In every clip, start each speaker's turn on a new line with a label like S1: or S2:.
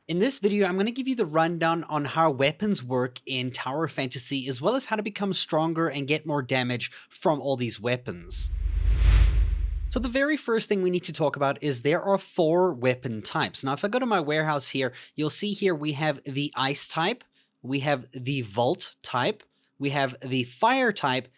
S1: In this video, I'm going to give you the rundown on how weapons work in Tower of Fantasy, as well as how to become stronger and get more damage from all these weapons. So the very first thing we need to talk about is there are 4 weapon types. Now, if I go to my warehouse here, you'll see here we have the ice type, we have the vault type, we have the fire type,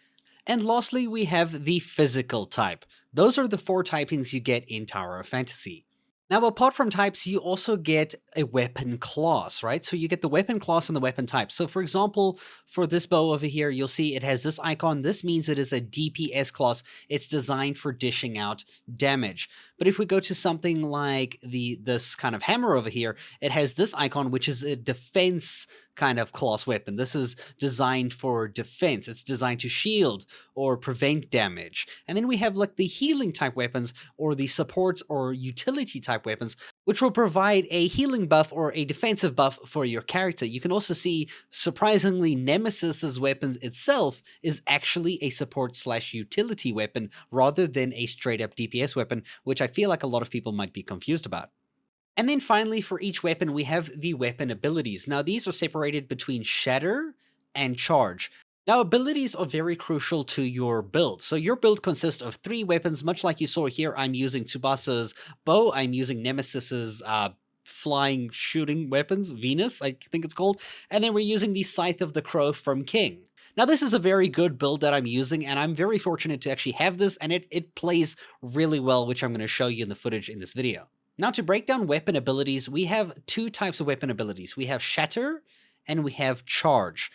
S1: and lastly, we have the physical type. Those are the 4 typings you get in Tower of Fantasy. Now, apart from types, you also get a weapon class, right? So you get the weapon class and the weapon type. So for example, for this bow over here, you'll see it has this icon. This means it is a DPS class. It's designed for dishing out damage. But if we go to something like this kind of hammer over here, it has this icon, which is a defense kind of class weapon. This is designed for defense. It's designed to shield or prevent damage. And then we have like the healing type weapons or the support or utility type weapons, which will provide a healing buff or a defensive buff for your character. You can also see, surprisingly, Nemesis's weapons itself is actually a support/utility weapon rather than a straight-up DPS weapon, which I feel like a lot of people might be confused about. And then finally, for each weapon, we have the weapon abilities. Now, these are separated between Shatter and Charge. Now, abilities are very crucial to your build. So your build consists of 3 weapons, much like you saw here. I'm using Tsubasa's bow, I'm using Nemesis's flying shooting weapons, Venus, I think it's called, and then we're using the Scythe of the Crow from King. Now, this is a very good build that I'm using, and I'm very fortunate to actually have this, and it plays really well, which I'm going to show you in the footage in this video. Now, to break down weapon abilities, we have 2 types of weapon abilities. We have Shatter and we have Charge,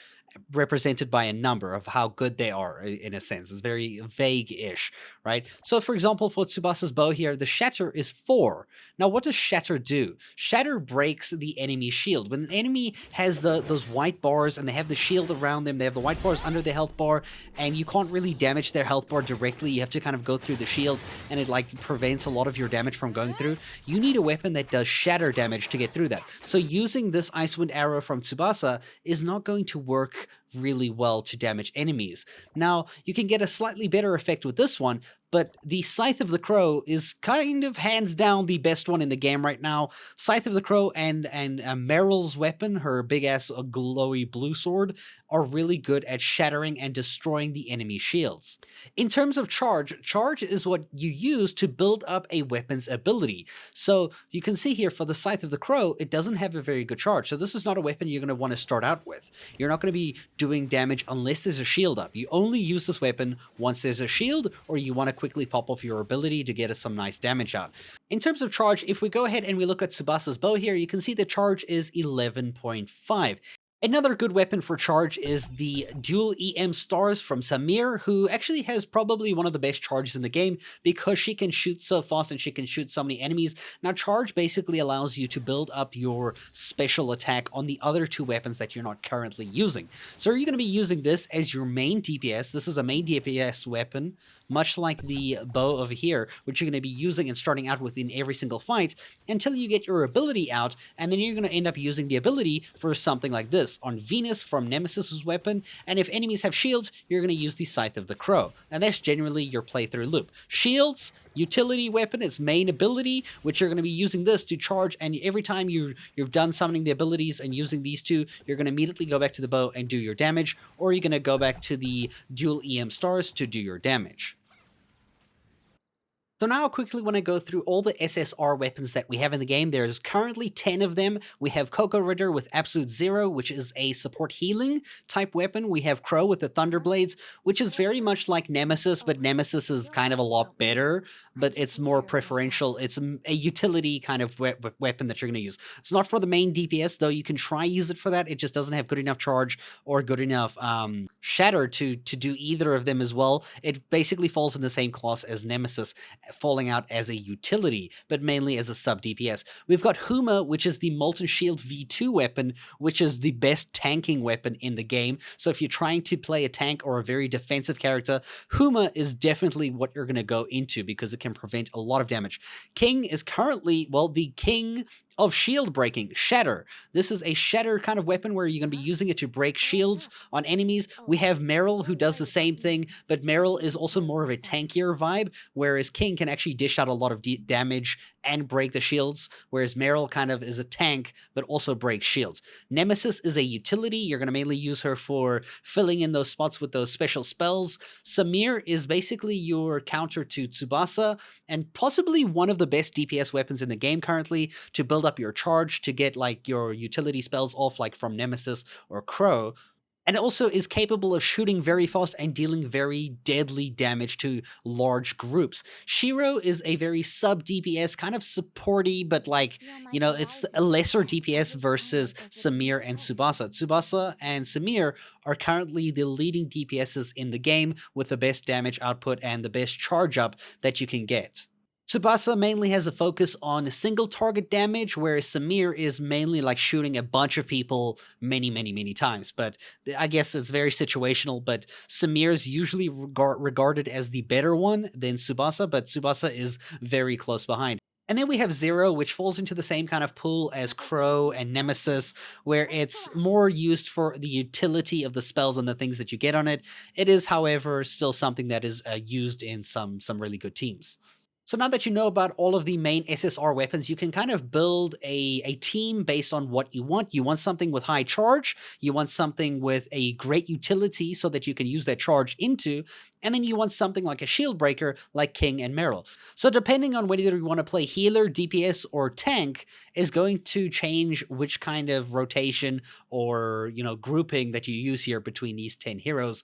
S1: represented by a number of how good they are, in a sense. It's very vague-ish, right? So, for example, for Tsubasa's bow here, the Shatter is 4. Now, what does Shatter do? Shatter breaks the enemy's shield. When an enemy has those white bars and they have the shield around them, they have the white bars under the health bar, and you can't really damage their health bar directly. You have to kind of go through the shield, and it like prevents a lot of your damage from going through. You need a weapon that does shatter damage to get through that. So using this Icewind arrow from Tsubasa is not going to work really well to damage enemies. Now, you can get a slightly better effect with this one, but the Scythe of the Crow is kind of hands down the best one in the game right now. Scythe of the Crow and Meryl's weapon, her big-ass glowy blue sword, are really good at shattering and destroying the enemy shields. In terms of Charge, Charge is what you use to build up a weapon's ability. So you can see here for the Scythe of the Crow, it doesn't have a very good charge. So this is not a weapon you're going to want to start out with. You're not going to be doing damage unless there's a shield up. You only use this weapon once there's a shield, or you want to quickly pop off your ability to get us some nice damage out. In terms of charge, if we go ahead and we look at Tsubasa's bow here, you can see the charge is 11.5. Another good weapon for charge is the dual EM stars from Samir, who actually has probably one of the best charges in the game because she can shoot so fast and she can shoot so many enemies. Now, charge basically allows you to build up your special attack on the other 2 weapons that you're not currently using. So you're going to be using this as your main DPS. This is a main DPS weapon, much like the bow over here, which you're going to be using and starting out with in every single fight until you get your ability out, and then you're going to end up using the ability for something like this on Venus from Nemesis's weapon, and if enemies have shields, you're going to use the Scythe of the Crow, and that's generally your playthrough loop. Shields, utility weapon, its main ability, which you're going to be using this to charge, and every time you've done summoning the abilities and using these 2, you're going to immediately go back to the bow and do your damage, or you're going to go back to the dual EM stars to do your damage. So now I quickly want to go through all the SSR weapons that we have in the game. There's currently 10 of them. We have Coco Ritter with Absolute Zero, which is a support healing type weapon. We have Crow with the Thunderblades, which is very much like Nemesis, but Nemesis is kind of a lot better, but it's more preferential. It's a utility kind of weapon that you're going to use. It's not for the main DPS, though you can try use it for that. It just doesn't have good enough charge or good enough shatter to do either of them as well. It basically falls in the same class as Nemesis, falling out as a utility, but mainly as a sub DPS. We've got Huma, which is the Molten Shield V2 weapon, which is the best tanking weapon in the game. So if you're trying to play a tank or a very defensive character, Huma is definitely what you're going to go into because it can prevent a lot of damage. King is currently, well, the King of shield breaking, Shatter. This is a shatter kind of weapon where you're going to be using it to break shields on enemies. We have Meryl who does the same thing, but Meryl is also more of a tankier vibe, whereas King can actually dish out a lot of damage and break the shields, whereas Meryl kind of is a tank, but also breaks shields. Nemesis is a utility. You're going to mainly use her for filling in those spots with those special spells. Samir is basically your counter to Tsubasa, and possibly one of the best DPS weapons in the game currently to build up your charge, to get like your utility spells off like from Nemesis or Crow. And it also is capable of shooting very fast and dealing very deadly damage to large groups. Shiro is a very sub DPS, kind of supporty, but like, you know, it's a lesser DPS versus Samir and Tsubasa. Tsubasa and Samir are currently the leading DPSs in the game with the best damage output and the best charge up that you can get. Tsubasa mainly has a focus on single target damage, whereas Samir is mainly like shooting a bunch of people many times. But I guess it's very situational, but Samir's usually regarded as the better one than Tsubasa, but Tsubasa is very close behind. And then we have Zero, which falls into the same kind of pool as Crow and Nemesis, where it's more used for the utility of the spells and the things that you get on it. It is, however, still something that is used in some really good teams. So now that you know about all of the main SSR weapons, you can kind of build a team based on what you want. You want something with high charge, you want something with a great utility so that you can use that charge into, and then you want something like a shield breaker like King and Meryl. So depending on whether you want to play healer, DPS, or tank is going to change which kind of rotation or, you know, grouping that you use here between these 10 heroes.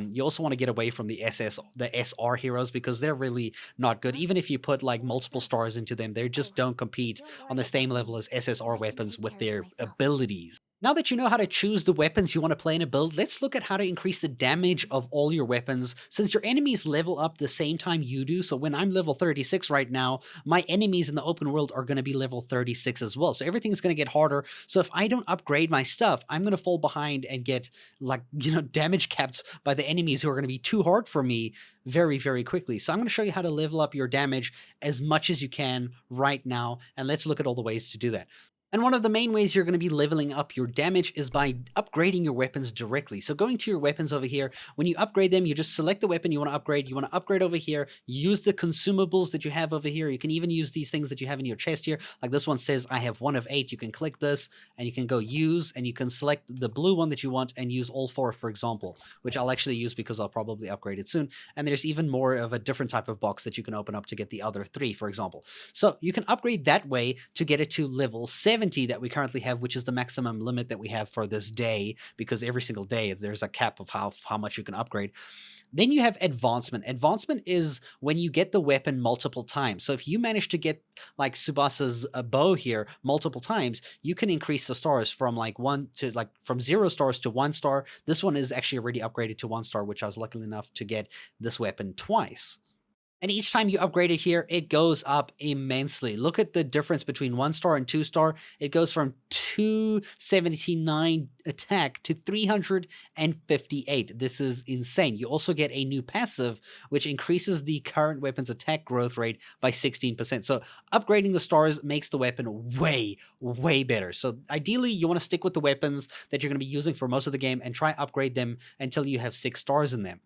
S1: You also want to get away from the SR heroes because they're really not good. Even if you put like multiple stars into them, they just don't compete on the same level as SSR weapons with their abilities. Now that you know how to choose the weapons you want to play in a build, let's look at how to increase the damage of all your weapons since your enemies level up the same time you do. So when I'm level 36 right now, my enemies in the open world are going to be level 36 as well. So everything's going to get harder. So if I don't upgrade my stuff, I'm going to fall behind and get like, you know, damage capped by the enemies who are going to be too hard for me very quickly. So I'm going to show you how to level up your damage as much as you can right now. And let's look at all the ways to do that. And one of the main ways you're going to be leveling up your damage is by upgrading your weapons directly. So going to your weapons over here, when you upgrade them, you just select the weapon you want to upgrade. You want to upgrade over here, use the consumables that you have over here. You can even use these things that you have in your chest here. Like this one says, I have 1 of 8. You can click this and you can go use, and you can select the blue one that you want and use all 4, for example, which I'll actually use because I'll probably upgrade it soon. And there's even more of a different type of box that you can open up to get the other 3, for example. So you can upgrade that way to get it to level 70 that we currently have, which is the maximum limit that we have for this day, because every single day there's a cap of how much you can upgrade. Then you have advancement. Advancement is when you get the weapon multiple times. So if you manage to get like Tsubasa's bow here multiple times, you can increase the stars from like 1 to like from 0 stars to 1 star. This one is actually already upgraded to 1 star, which I was lucky enough to get this weapon twice. And each time you upgrade it here, it goes up immensely. Look at the difference between 1 star and 2 star. It goes from 279 attack to 358. This is insane. You also get a new passive, which increases the current weapon's attack growth rate by 16%. So upgrading the stars makes the weapon way better. So ideally, you want to stick with the weapons that you're going to be using for most of the game and try upgrade them until you have 6 stars in them.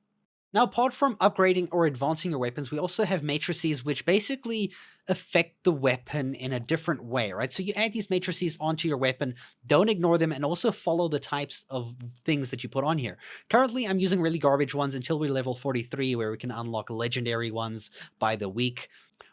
S1: Now, apart from upgrading or advancing your weapons, we also have matrices which basically affect the weapon in a different way, right? So you add these matrices onto your weapon, don't ignore them, and also follow the types of things that you put on here. Currently, I'm using really garbage ones until we level 43, where we can unlock legendary ones by the week.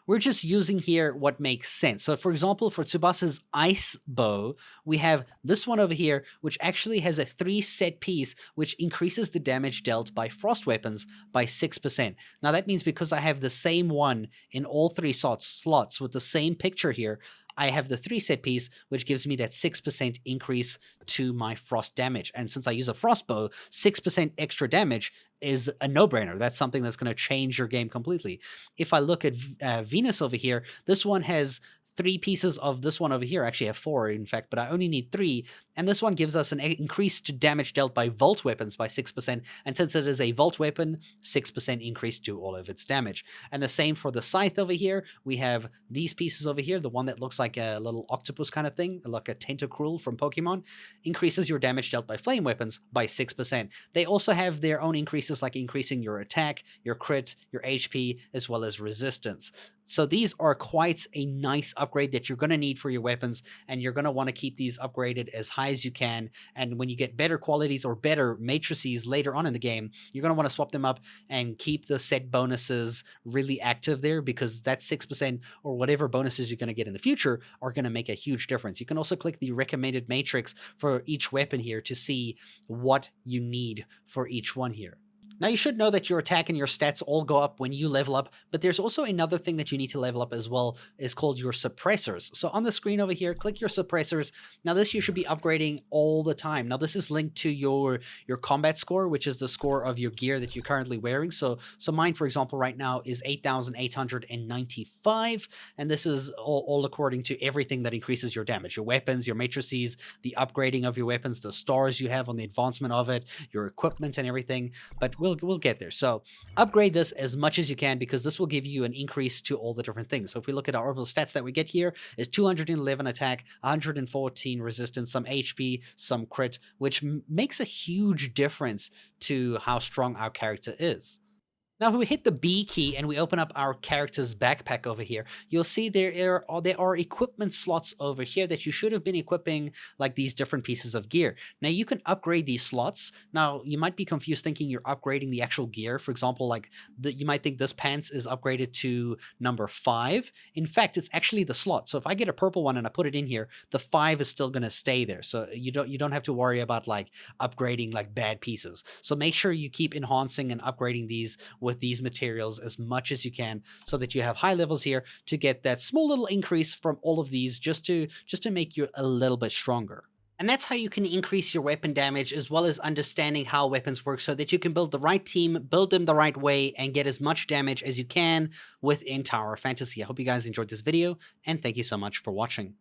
S1: We're just using here what makes sense. So for example, for Tsubasa's ice bow, we have this one over here, which actually has a 3 set piece, which increases the damage dealt by frost weapons by 6%. Now that means because I have the same one in all 3 slots with the same picture here, I have the 3 set piece, which gives me that 6% increase to my frost damage. And since I use a frost bow, 6% extra damage is a no-brainer. That's something that's going to change your game completely. If I look at Venus over here, this one has 3 pieces of this one over here. I actually have 4, in fact, but I only need 3. And this one gives us an increase to damage dealt by Vault weapons by 6%, and since it is a Vault weapon, 6% increase to all of its damage. And the same for the Scythe over here. We have these pieces over here, the one that looks like a little octopus kind of thing, like a Tentacruel from Pokemon, increases your damage dealt by flame weapons by 6%. They also have their own increases, like increasing your attack, your crit, your HP, as well as resistance. So these are quite a nice upgrade that you're going to need for your weapons, and you're going to want to keep these upgraded as high as you can. And when you get better qualities or better matrices later on in the game, you're going to want to swap them up and keep the set bonuses really active there, because that 6% or whatever bonuses you're going to get in the future are going to make a huge difference. You can also click the recommended matrix for each weapon here to see what you need for each one here. Now, you should know that your attack and your stats all go up when you level up, but there's also another thing that you need to level up as well, is called your suppressors. So on the screen over here, click your suppressors. Now, this you should be upgrading all the time. Now, this is linked to your combat score, which is the score of your gear that you're currently wearing. So mine, for example, right now is 8,895, and this is all according to everything that increases your damage, your weapons, your matrices, the upgrading of your weapons, the stars you have on the advancement of it, your equipment and everything. But we'll get there. So upgrade this as much as you can, because this will give you an increase to all the different things. So if we look at our overall stats that we get here, is 211 attack, 114 resistance, some HP, some crit, which makes a huge difference to how strong our character is. Now, if we hit the B key and we open up our character's backpack over here, you'll see there are equipment slots over here that you should have been equipping, like these different pieces of gear. Now, you can upgrade these slots. Now, you might be confused thinking you're upgrading the actual gear. For example, like you might think this pants is upgraded to number 5. In fact, it's actually the slot. So if I get a purple one and I put it in here, the 5 is still going to stay there. So you don't have to worry about like upgrading like bad pieces. So make sure you keep enhancing and upgrading these with these materials as much as you can, so that you have high levels here to get that small little increase from all of these, just to make you a little bit stronger. And that's how you can increase your weapon damage, as well as understanding how weapons work, so that you can build the right team, build them the right way, and get as much damage as you can within Tower of Fantasy. I hope you guys enjoyed this video, and thank you so much for watching.